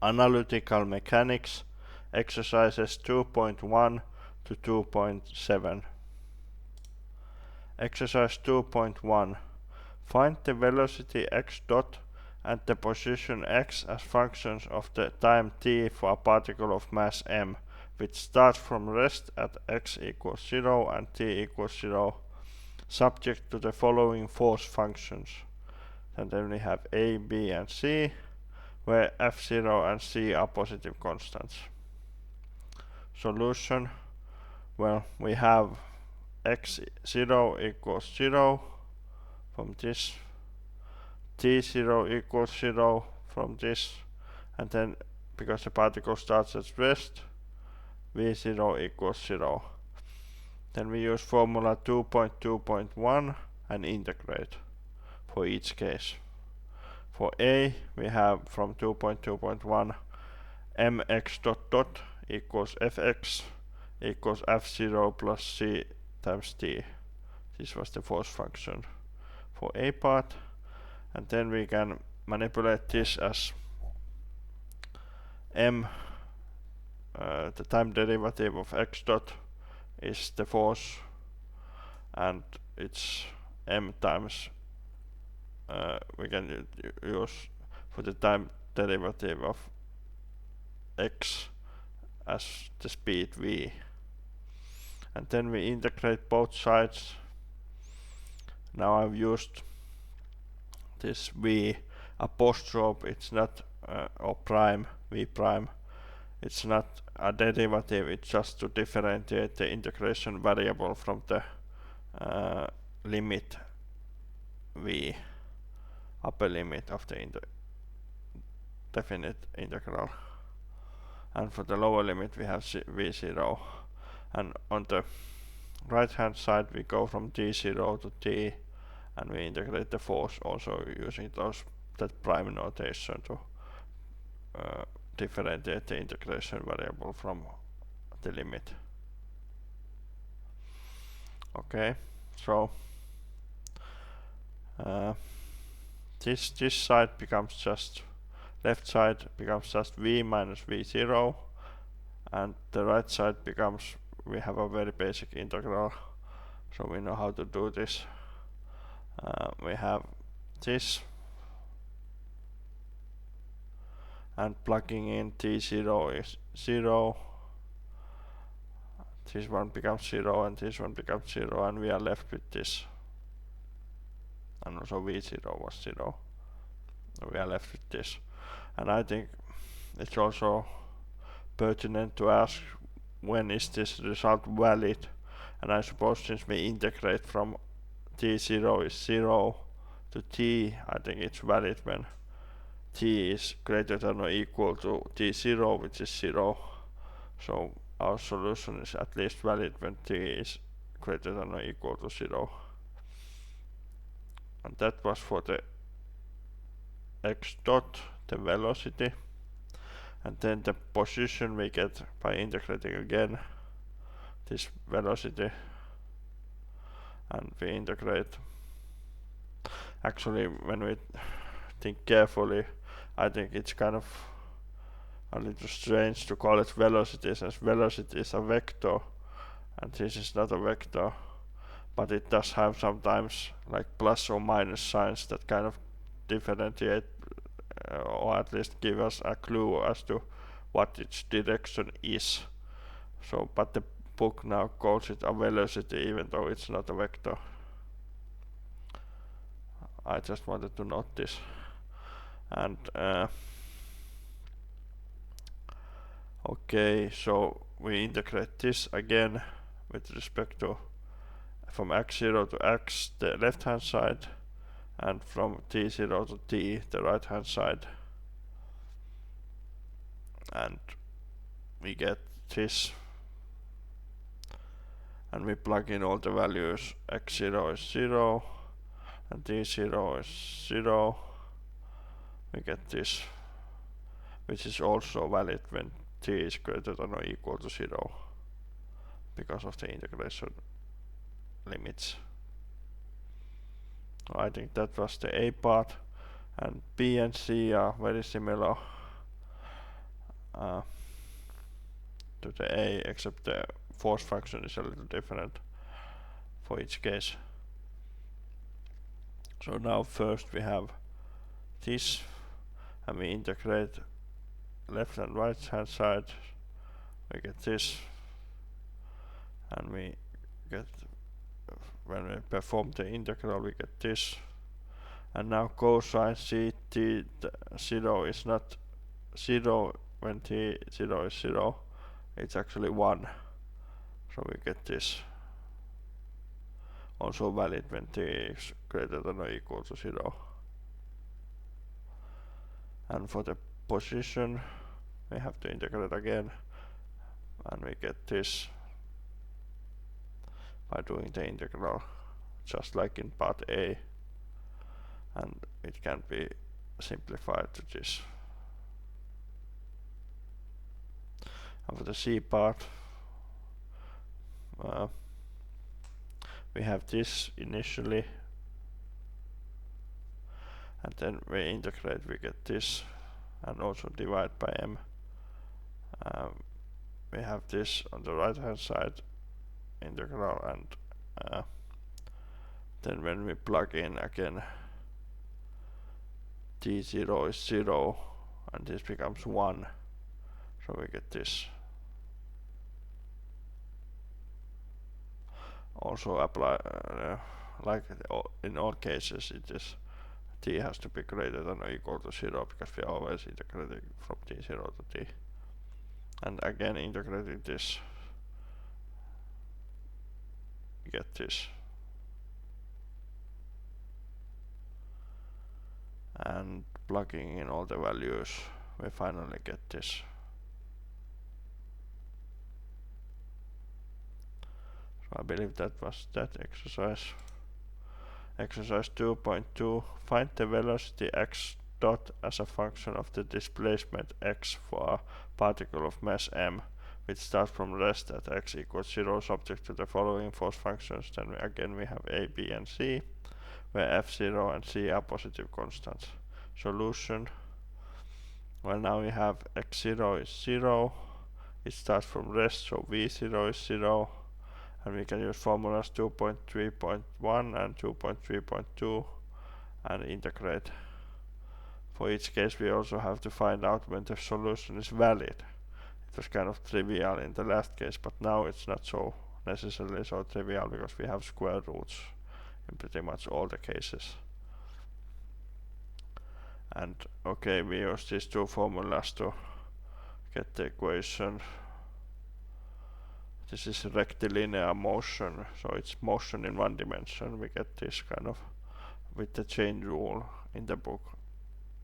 Analytical Mechanics, exercises 2.1 to 2.7. Exercise 2.1. Find the velocity x dot and the position x as functions of the time t for a particle of mass m, which starts from rest at x equals 0 and t equals 0, subject to the following force functions. And then we have a, b, and c, where f0 and c are positive constants. Solution. Well, we have x0 equals 0 from this, t0 equals 0 from this, and then because the particle starts at rest, v0 equals 0. Then we use formula 2.2.1 and integrate for each case. For a, we have from 2.2.1 mx dot dot equals fx equals f0 plus c times t. This was the force function for a part, and then we can manipulate this as m, the time derivative of x dot is the force, and it's m times, we can use for the time derivative of x as the speed v. And then we integrate both sides. Now I've used this v apostrophe, it's not or prime, v prime, it's not a derivative, it's just to differentiate the integration variable from the limit v, upper limit of the definite integral. And for the lower limit we have v0, and on the right hand side we go from t0 to t, and we integrate the force also using that prime notation to differentiate the integration variable from the limit. Okay, so this side becomes just, left side becomes just v minus v0, and the right side becomes, we have a very basic integral, so we know how to do this. We have this, and plugging in t0 is 0, this one becomes 0 and this one becomes 0, and we are left with this, and also v0 was 0, we are left with this. And I think it's also pertinent to ask, when is this result valid? And I suppose since we integrate from t0 is 0 to t, I think it's valid when t is greater than or equal to t0, which is 0. So our solution is at least valid when t is greater than or equal to 0. And that was for the x dot, the velocity. And then the position we get by integrating again this velocity, and we integrate. Actually, when we think carefully, I think it's kind of a little strange to call it velocities, as velocity is a vector and this is not a vector, but it does have sometimes like plus or minus signs that kind of differentiate or at least give us a clue as to what its direction is. So, but the book now calls it a velocity even though it's not a vector. I just wanted to note this. And okay, so we integrate this again with respect to from x0 to x, the left hand side, and from t0 to t, the right hand side, and we get this, and we plug in all the values. X0 is 0 and t0 is 0. We get this, which is also valid when t is greater than or equal to 0 because of the integration limits. I think that was the A part, and B and C are very similar. to the a, except the force function is a little different for each case. So now first we have this, and we integrate left and right hand side. We get this, and we get, when we perform the integral, we get this. And now cosine t0 is not 0 when t0 is 0, it's actually 1. So we get this. Also valid when t is greater than or equal to 0. And for the position, we have to integrate again, and we get this by doing the integral, just like in part A, and it can be simplified to this. And for the C part, we have this initially, and then we integrate, we get this, and also divide by m. We have this on the right hand side integral, and then when we plug in again, t0 is 0 and this becomes 1, so we get this. Also apply, like in all cases, it is t has to be greater than or equal to 0, because we are always integrating from t0 to t. And again integrating this, we get this. And plugging in all the values, we finally get this. So I believe that was that exercise. Exercise 2.2, find the velocity x dot as a function of the displacement x for a particle of mass m, which starts from rest at x equals 0 subject to the following force functions. Then again we have a, b and c, where f0 and c are positive constants. Solution, well, now we have x0 is 0, it starts from rest, so v0 is 0, and we can use formulas 2.3.1 and 2.3.2 and integrate. For each case we also have to find out when the solution is valid. It was kind of trivial in the last case, but now it's not so necessarily so trivial, because we have square roots in pretty much all the cases. And okay, we use these two formulas to get the equation. This is rectilinear motion, so it's motion in one dimension. We get this kind of with the chain rule in the book.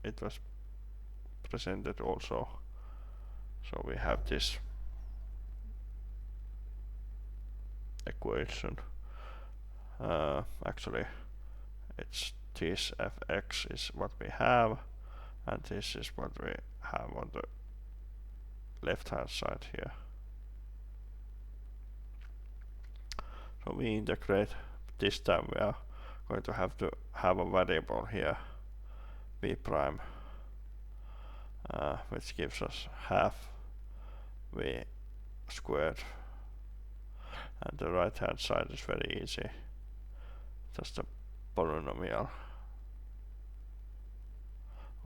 It was presented also. So we have this equation. Actually, it's this fx is what we have, and this is what we have on the left hand side here. So we integrate. This time we are going to have a variable here, b prime, which gives us half v squared, and the right hand side is very easy, just a polynomial.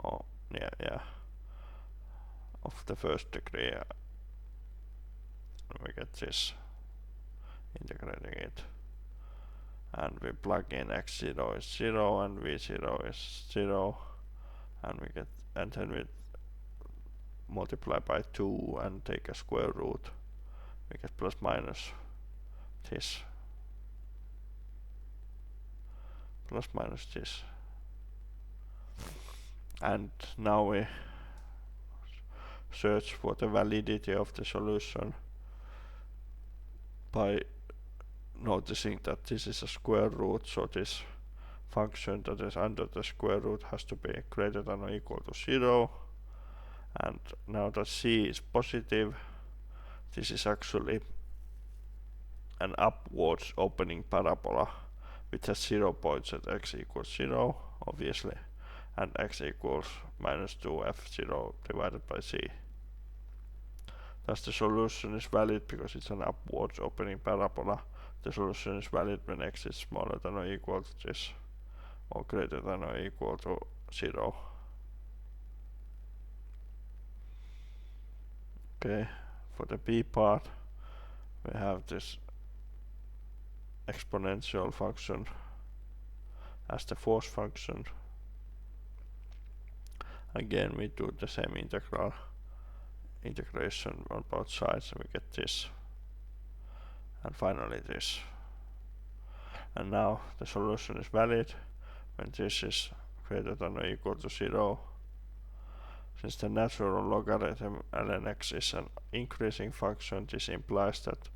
Oh, yeah, of the first degree. We get this, integrating it, and we plug in x0 is 0 and v0 is 0, and we get, and then we multiply by 2 and take a square root. We get plus minus this, plus minus this. And now we search for the validity of the solution by noticing that this is a square root, so this function that is under the square root has to be greater than or equal to 0. And now that c is positive, this is actually an upwards opening parabola which has 0 points at x equals 0, obviously, and x equals minus 2 f0 divided by c. thus the solution is valid because it's an upwards opening parabola. The solution is valid when x is smaller than or equal to this, or greater than or equal to 0. Okay, for the b part, we have this exponential function as the force function. Again, we do the same integration on both sides, and we get this, and finally this. And now the solution is valid when this is greater than or equal to 0. Since the natural logarithm ln x is an increasing function, this implies that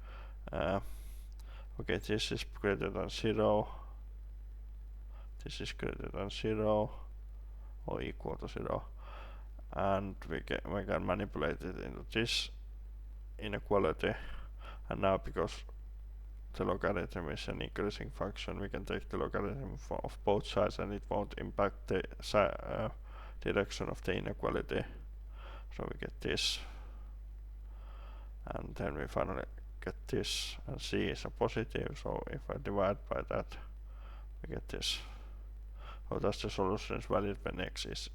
okay, this is greater than 0, this is greater than 0 or equal to 0, and we can manipulate it into this inequality. And now, because the logarithm is an increasing function, we can take the logarithm of both sides and it won't impact the direction of the inequality. So we get this, and then we finally get this, and c is a positive, so if I divide by that, we get this. So thus the solution is valid when x is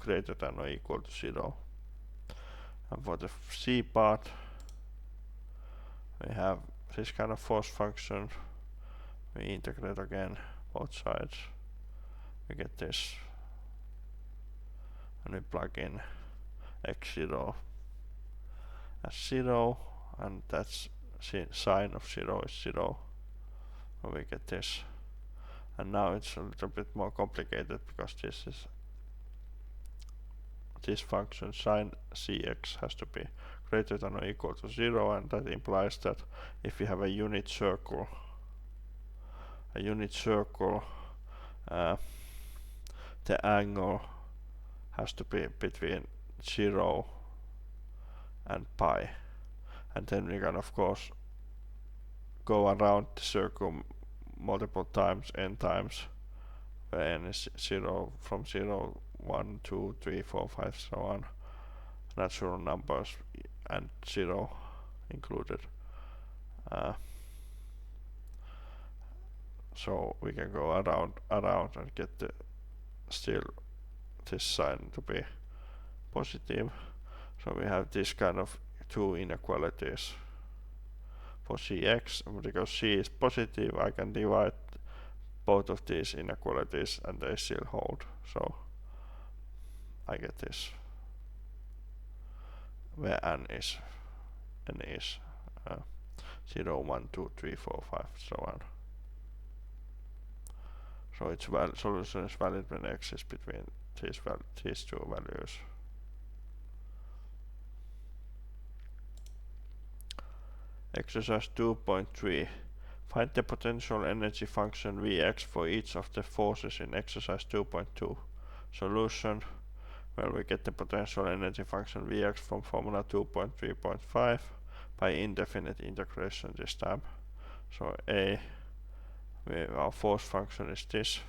greater than or equal to 0. And for the c part, we have this kind of force function. We integrate again both sides, we get this, and we plug in x0 as 0, and that's sine of 0 is 0, so we get this. And now it's a little bit more complicated because this function sine cx has to be greater than or equal to 0, and that implies that if we have a unit circle, the angle has to be between 0 and pi, and then we can of course go around the circle multiple times, n times, where n is 0, from 0, 1, 2, 3, 4, 5, so on, natural numbers and 0 included. So we can go around and get still this sign to be positive. So we have this kind of two inequalities for cx, and because c is positive, I can divide both of these inequalities and they still hold. So I get this, where n is 0, 1, 2, 3, 4, 5, so on. So its solution is valid when x is between these two values. Exercise 2.3. Find the potential energy function Vx for each of the forces in exercise 2.2. Solution. Well, we get the potential energy function Vx from formula 2.3.5 by indefinite integration this time. So our force function is this,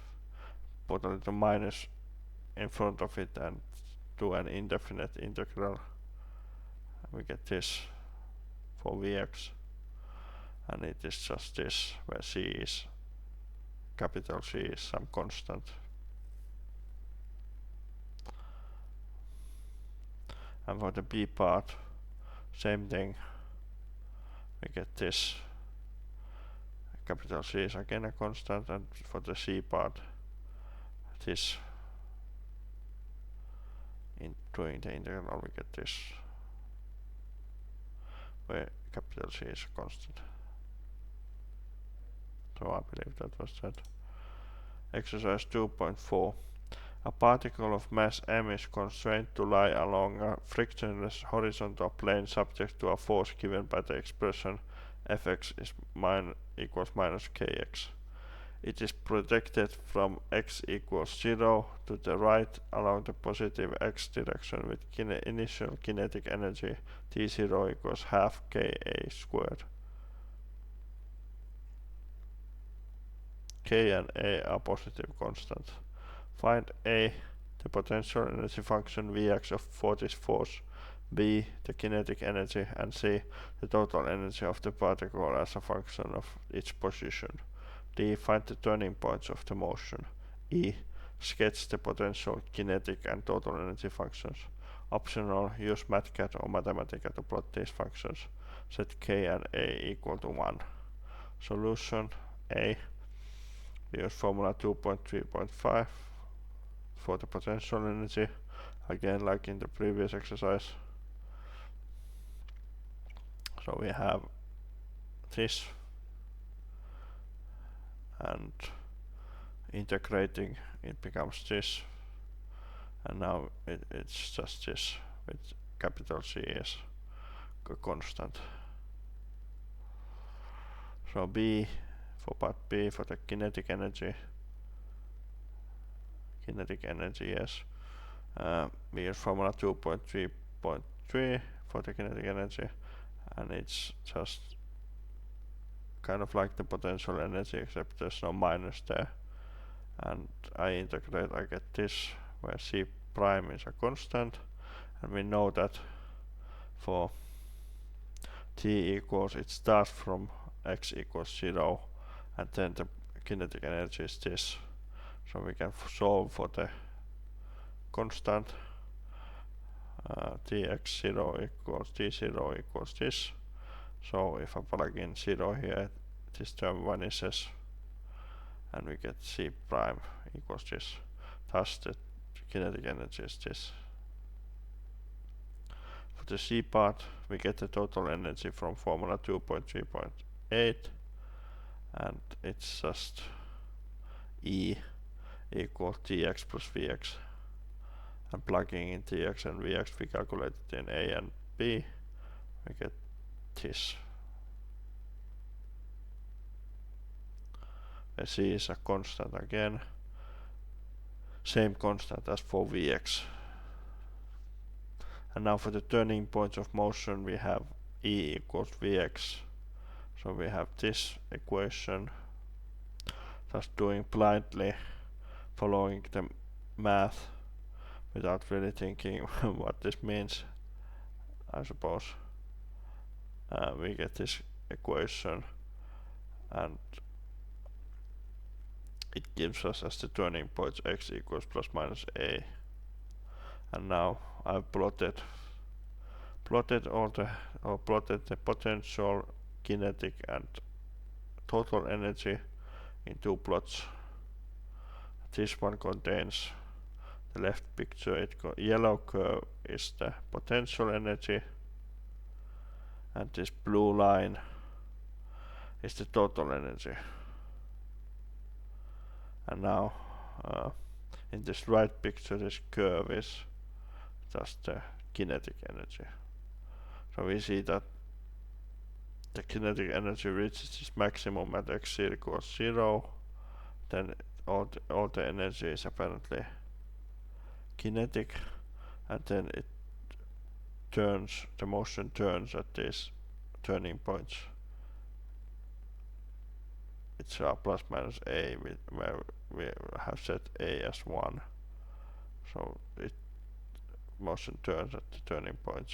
put a little minus in front of it and do an indefinite integral. We get this for Vx, and it is just this, where capital C is some constant. And for the B part, same thing, we get this, capital C is again a constant, and for the C part, this, in doing the integral, we get this, where capital C is a constant. So I believe that was that. Exercise 2.4. A particle of mass m is constrained to lie along a frictionless horizontal plane subject to a force given by the expression Fx is equals minus kx. It is projected from x equals 0 to the right along the positive x direction with initial kinetic energy T0 equals half ka squared. K and A are positive constants. Find A, the potential energy function Vx for this force B, the kinetic energy, and C, the total energy of the particle as a function of its position. D, find the turning points of the motion. E, sketch the potential, kinetic, and total energy functions. Optional, use MATCAD or Mathematica to plot these functions. Set K and A equal to 1. Solution A, we use formula 2.3.5 for the potential energy, again like in the previous exercise. So we have this, and integrating it becomes this, and now it's just this with capital C as a constant. So B, for part B, for the kinetic energy, yes, we use formula 2.3.3 for the kinetic energy, and it's just kind of like the potential energy, except there's no minus there. And I integrate, I get this, where C prime is a constant, and we know that for t equals, it starts from x equals 0, and then the kinetic energy is this. So we can solve for the constant, tx0 equals t0 equals this. So if I plug in 0 here, this term vanishes, and we get C prime equals this. Thus the kinetic energy is this. For the C part, we get the total energy from formula 2.3.8, and it's just E equals Tx plus Vx. And plugging in Tx and Vx, we calculate it in A and B, we get this. Where C is a constant again, same constant as for Vx. And now for the turning points of motion, we have E equals Vx. So we have this equation, just doing blindly, following the math without really thinking what this means, I suppose. We get this equation, and it gives us as the turning points x equals plus minus a. And now I've plotted the potential, kinetic, and total energy in two plots. This one contains the left picture. Yellow curve is the potential energy, and this blue line is the total energy. And now in this right picture, this curve is just the kinetic energy. So we see that the kinetic energy reaches its maximum at x equals 0, then all the energy is apparently kinetic, and then it turns, the motion turns at these turning points. It's plus minus a, where we have set a as 1, so it motion turns at the turning points.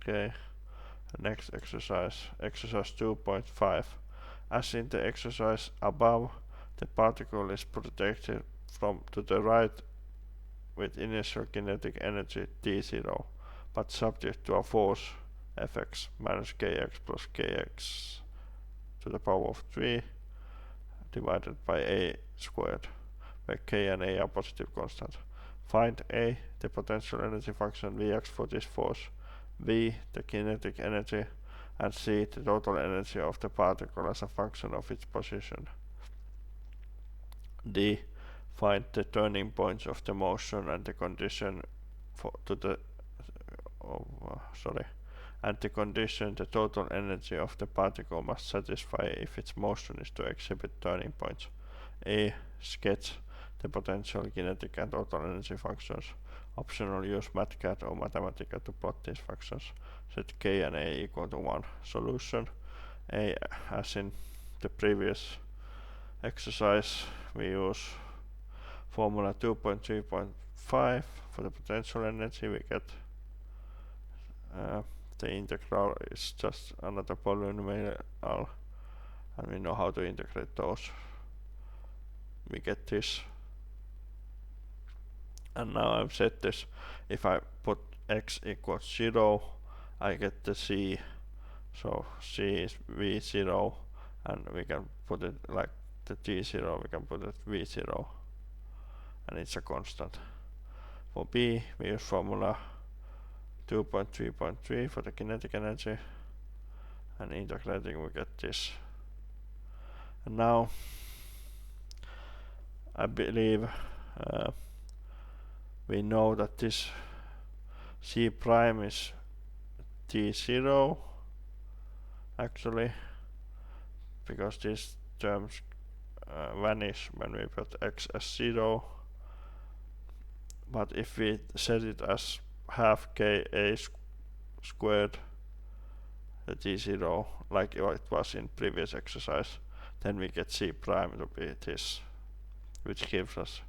Okay, next exercise 2.5. As in the exercise above, the particle is projected from to the right with initial kinetic energy T0, but subject to a force Fx minus kx plus kx to the power of 3 divided by a squared, where k and a are positive constants. Find A, the potential energy function Vx for this force, V, the kinetic energy, and C, the total energy of the particle as a function of its position. D, find the turning points of the motion and the condition the condition the total energy of the particle must satisfy if its motion is to exhibit turning points. A, sketch the potential, kinetic, and total energy functions. Optional, use MATCAD or Mathematica to plot these functions. Set k and a equal to 1. Solution A, as in the previous exercise, we use formula 2.3.5 for the potential energy, we get the integral is just another polynomial, and we know how to integrate those. We get this, and now I've set this. If I put x equals 0, I get the c, so c is v0, and we can put it like the t0, we can put it v0, and it's a constant. For b, we use formula 2.3.3 for the kinetic energy, and integrating we get this. And now I believe we know that this c prime is t0 actually, because these terms vanish when we put x as 0. But if we set it as half ka squared, the t0, like it was in previous exercise, then we get c prime to be this, which gives us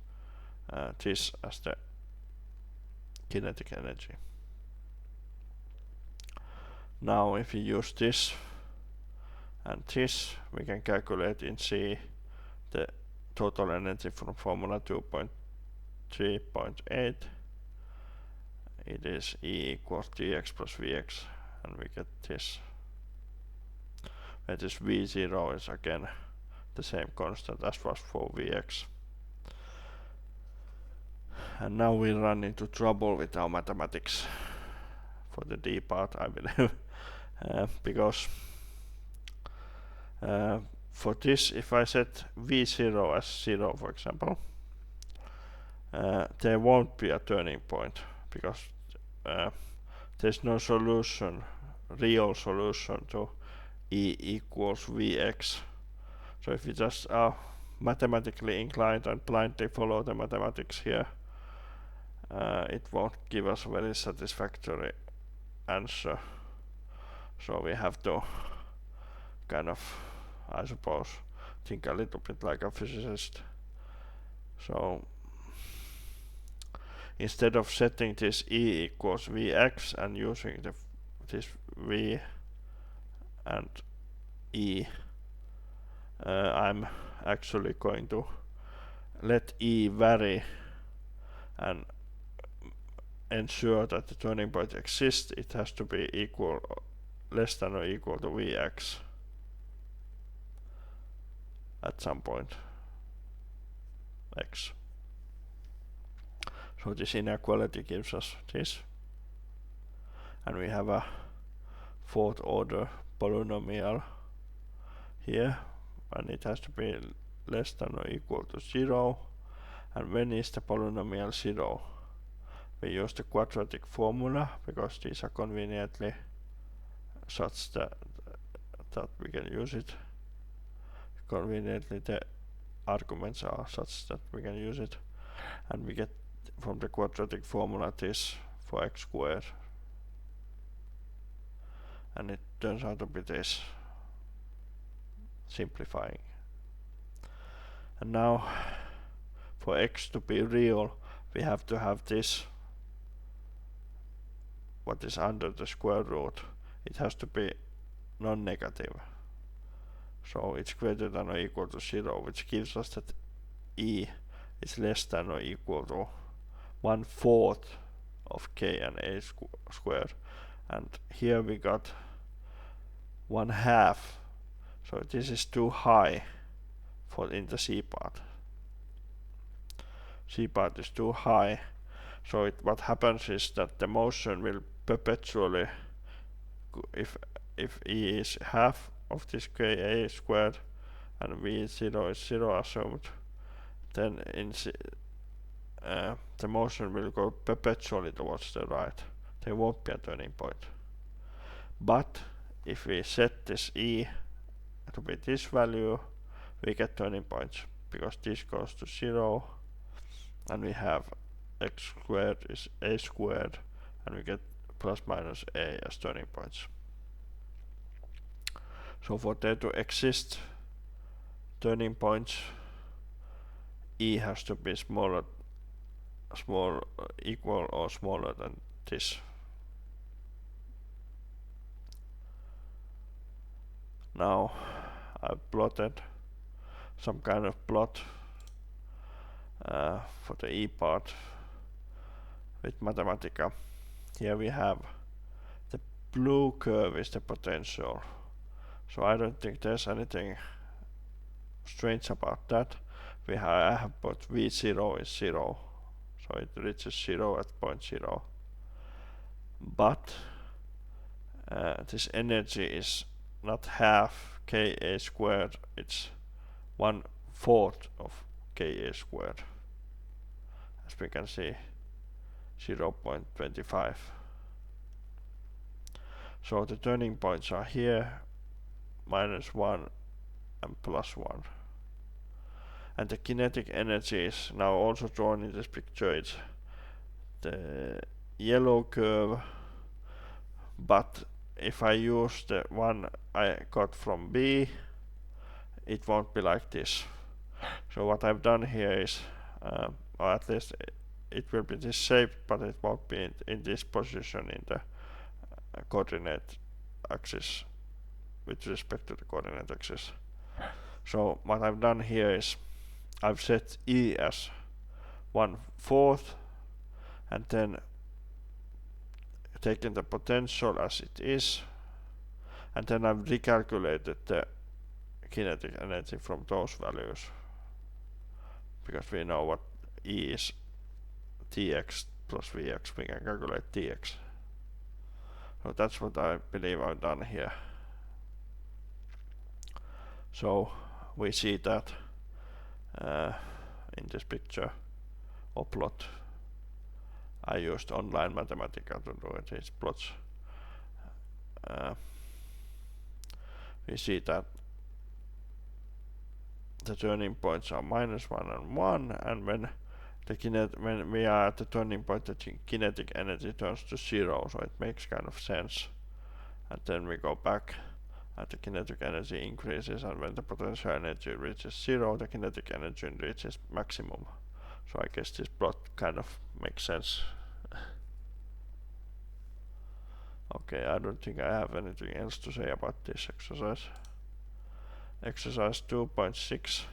this as the kinetic energy. Now if we use this and this, we can calculate in C the total energy from formula 2.3.8. It is E equals dx plus Vx, and we get this. Where this V0 is again the same constant as was for Vx. And now we run into trouble with our mathematics for the D part, I believe. Because for this, if I set V0 as 0, for example, there won't be a turning point, because there's no solution, real solution to E equals Vx. So if you just are mathematically inclined and blindly follow the mathematics here, it won't give us a very satisfactory answer. So we have to kind of, I suppose, think a little bit like a physicist. So instead of setting this E equals Vx and using this V and E, I'm actually going to let E vary and ensure that the turning point exists. It has to be equal, less than or equal to Vx at some point x. So this inequality gives us this, and we have a fourth order polynomial here, and it has to be less than or equal to 0. And when is the polynomial 0? We use the quadratic formula, because these are conveniently such that we can use it. Conveniently the arguments are such that we can use it, and we get from the quadratic formula this for x squared, and it turns out to be this, simplifying. And now for x to be real, we have to have this, what is under the square root. It has to be non-negative, so it's greater than or equal to 0, which gives us that E is less than or equal to 1/4 of k and a squared, and here we got 1/2, so this is too high for in the C part. C part is too high, so what happens is that the motion will perpetually, if E is half of this ka squared and V0 is 0 assumed, then the motion will go perpetually towards the right. There won't be a turning point. But if we set this E to be this value, we get turning points, because this goes to 0, and we have x squared is a squared, and we get plus minus a as turning points. So for there to exist turning points E has to be equal or smaller than this. Now I've plotted some kind of plot for the E part with Mathematica. Here we have the blue curve is the potential. So I don't think there's anything strange about that. I have put V0 is 0, so it reaches 0 at point 0. But this energy is not half Ka squared, it's 1/4 of Ka squared. As we can see, 0.25. So the turning points are here, -1 and +1. And the kinetic energy is now also drawn in this picture. It's the yellow curve, but if I use the one I got from B, it won't be like this. So what I've done here is, or at least it will be this shape, but it won't be in this position in the coordinate axis, with respect to the coordinate axis. So what I've done here is I've set E as 1/4 and then taken the potential as it is, and then I've recalculated the kinetic energy from those values, because we know what E is Tx plus Vx, we can calculate Tx. So that's what I believe I've done here. So we see that in this picture or plot. I used online Mathematica to do these plots. We see that the turning points are -1 and 1, and when we are at the turning point, the kinetic energy turns to 0, so it makes kind of sense. And then we go back, and the kinetic energy increases, and when the potential energy reaches 0, the kinetic energy reaches maximum. So I guess this plot kind of makes sense. Okay, I don't think I have anything else to say about this exercise. Exercise 2.6.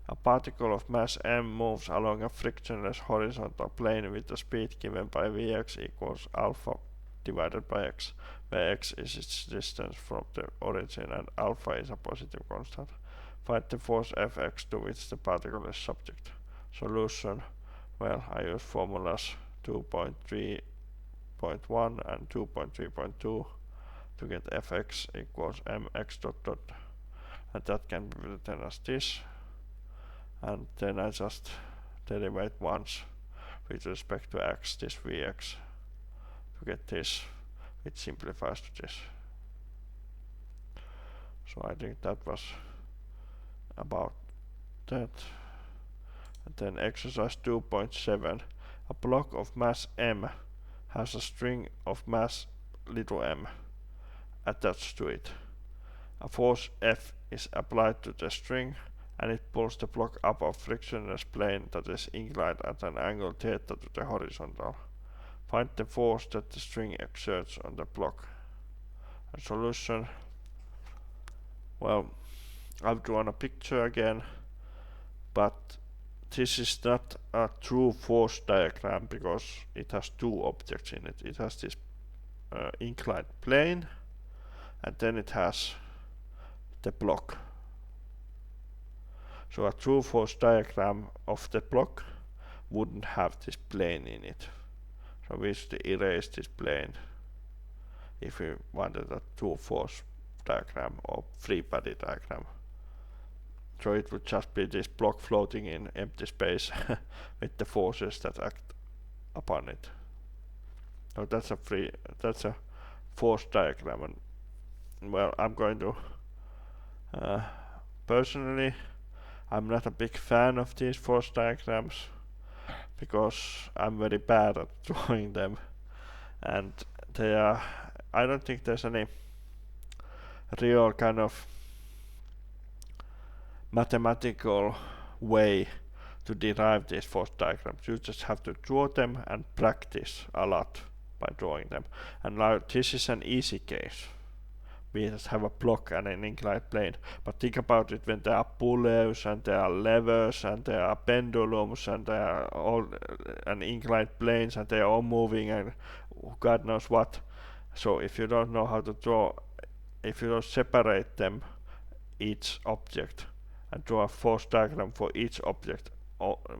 A particle of mass m moves along a frictionless horizontal plane with a speed given by Vx equals alpha divided by x, where x is its distance from the origin and alpha is a positive constant. Find the force Fx to which the particle is subject. Solution. Well, I use formulas 2.3.1 and 2.3.2 to get Fx equals mx dot dot, and that can be written as this, and then I just derivate once with respect to x, this Vx, to get this, which simplifies to this. So I think that was about that. And then exercise 2.7. A block of mass m has a string of mass little m attached to it. A force F is applied to the string, and it pulls the block up a frictionless plane that is inclined at an angle theta to the horizontal. Find the force that the string exerts on the block. A solution. Well, I've drawn a picture again, but this is not a true force diagram because it has two objects in it. It has this inclined plane, and then it has the block. So a true force diagram of the block wouldn't have this plane in it. So we should erase this plane if we wanted a true force diagram or free body diagram. So it would just be this block floating in empty space with the forces that act upon it. So that's a force diagram, and well, I'm going to personally, I'm not a big fan of these force diagrams because I'm very bad at drawing them, and I don't think there's any real kind of mathematical way to derive these force diagrams. You just have to draw them and practice a lot by drawing them. And now this is an easy case. We just have a block and an inclined plane. But think about it when there are pulleys and there are levers and there are pendulums and there are all and inclined planes and they are all moving and God knows what. So if you don't know how to draw, if you don't separate them, each object, and draw a force diagram for each object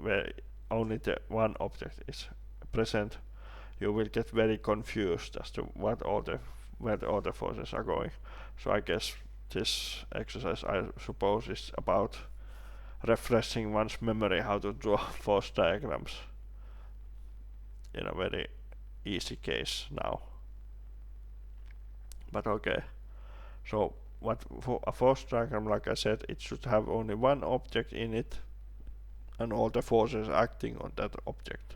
where only the one object is present, you will get very confused as to where all the forces are going. So I guess this exercise, I suppose, is about refreshing one's memory how to draw force diagrams in a very easy case now. But okay, so what for a force diagram, like I said, it should have only one object in it and all the forces acting on that object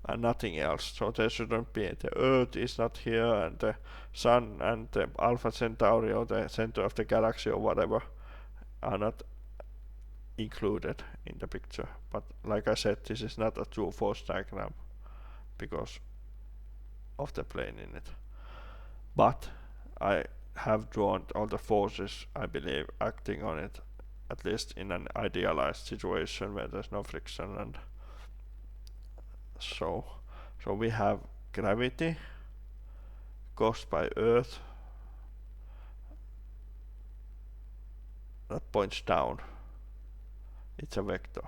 and nothing else. So there shouldn't be, the Earth is not here and the Sun and the Alpha Centauri or the center of the galaxy or whatever are not included in the picture. But like I said, this is not a true force diagram because of the plane in it. But I have drawn all the forces, I believe, acting on it, at least in an idealized situation where there's no friction. And so we have gravity caused by Earth that points down. It's a vector.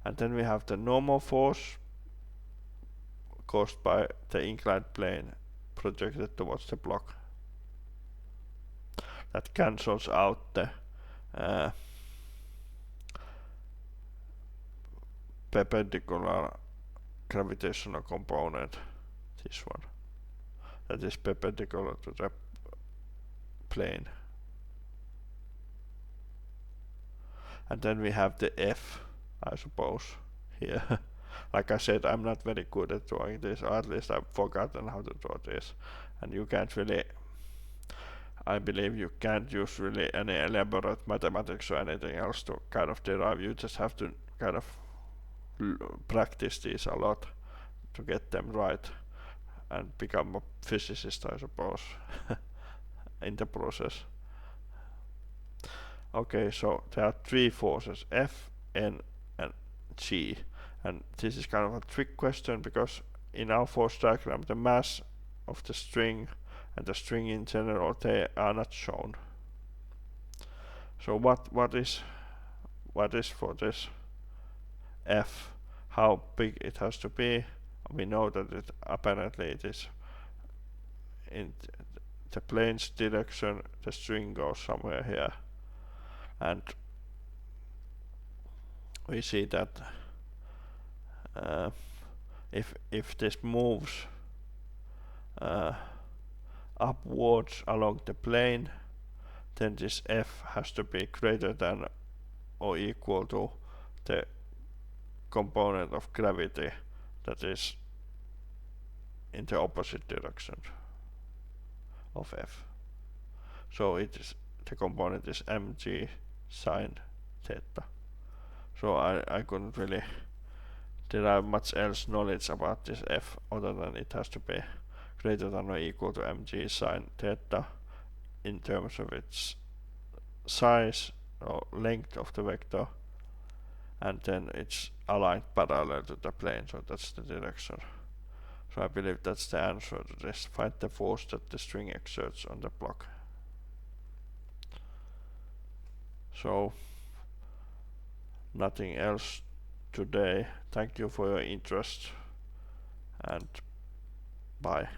And then we have the normal force caused by the inclined plane projected towards the block. That cancels out the perpendicular gravitational component, this one, that is perpendicular to the plane. And then we have the F, I suppose, here. Like I said, I'm not very good at drawing this, or at least I've forgotten how to draw this. And you can't really, I believe you can't use really any elaborate mathematics or anything else to kind of derive. You just have to kind of practice these a lot to get them right and become a physicist, I suppose, in the process. Okay, so there are three forces, F, N, and G. And this is kind of a trick question because in our force diagram the mass of the string and the string in general, they are not shown. So what is for this F, how big it has to be? We know that it apparently it is in the plane's direction, the string goes somewhere here, and we see that if this moves upwards along the plane, then this F has to be greater than or equal to the component of gravity that is in the opposite direction of F. So it is, the component is mg sine theta. So I couldn't really derive much else knowledge about this F other than it has to be greater than or equal to mg sine theta in terms of its size or length of the vector, and then it's aligned parallel to the plane, so that's the direction. So I believe that's the answer to this. Find the force that the string exerts on the block. So nothing else today. Thank you for your interest and bye.